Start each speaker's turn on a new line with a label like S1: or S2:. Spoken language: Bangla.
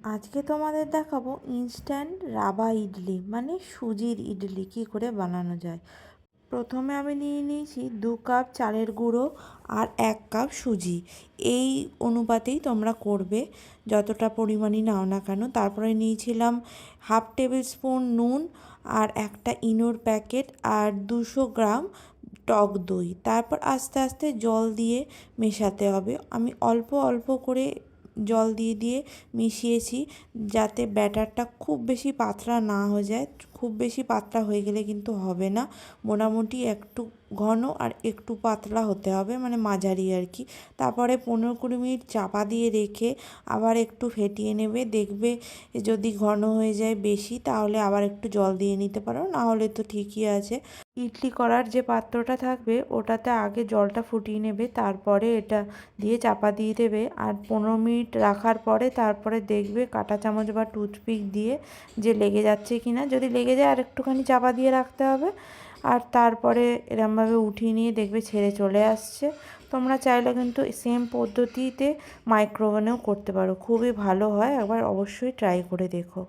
S1: আজকে তোমাদের দেখাবো ইনস্ট্যান্ট রাবা ইডলি মানে সুজির ইডলি কী করে বানানো যায়। প্রথমে আমি নিয়ে নিয়েছি 2 কাপ চালের গুঁড়ো আর 1 কাপ সুজি। এই অনুপাতেই তোমরা করবে যতটা পরিমাণই নাও না কেন। তারপরে নিয়েছিলাম 1/2 টেবিল স্পুন নুন আর একটা ইনোর প্যাকেট আর 200 গ্রাম টক দই। তারপর আস্তে আস্তে জল দিয়ে মেশাতে হবে। আমি অল্প অল্প করে জল দিয়ে দিয়ে মিশিয়েছি, যাতে ব্যাটারটা খুব বেশি পাতলা না হয়ে যায়। খুব বেশি পাতলা হয়ে গেলে কিন্তু হবে না, মোটামুটি একটু ঘন আর একটু পাতলা হতে হবে, মানে মাঝারি আর কি। তারপরে 15-20 মিনিট চাপা দিয়ে রেখে আবার একটু ফেটিয়ে নেবে। দেখবে যদি ঘন হয়ে যায় বেশি, তাহলে আবার একটু জল দিয়ে নিতে পারো, না হলে তো ঠিকই আছে। ইডলি করার যে পাত্রটা থাকবে ওটাতে আগে জলটা ফুটিয়ে নেবে, তারপরে এটা দিয়ে চাপা দিয়ে দেবে। আর 15 মিনিট রাখার পরে তারপরে দেখবে কাঁটা চামচ বা টুথপিক দিয়ে যে লেগে যাচ্ছে কি না। যদি লেগে যায় আর একটুখানি চাপা দিয়ে রাখতে হবে। আর তারপরে এরমভাবে উঠিয়ে নিয়ে দেখবে ছেড়ে চলে আসছে। তোমরা চাইলে কিন্তু সেম পদ্ধতিতে মাইক্রোওভেনেও করতে পারো, খুবই ভালো হয়। একবার অবশ্যই ট্রাই করে দেখো।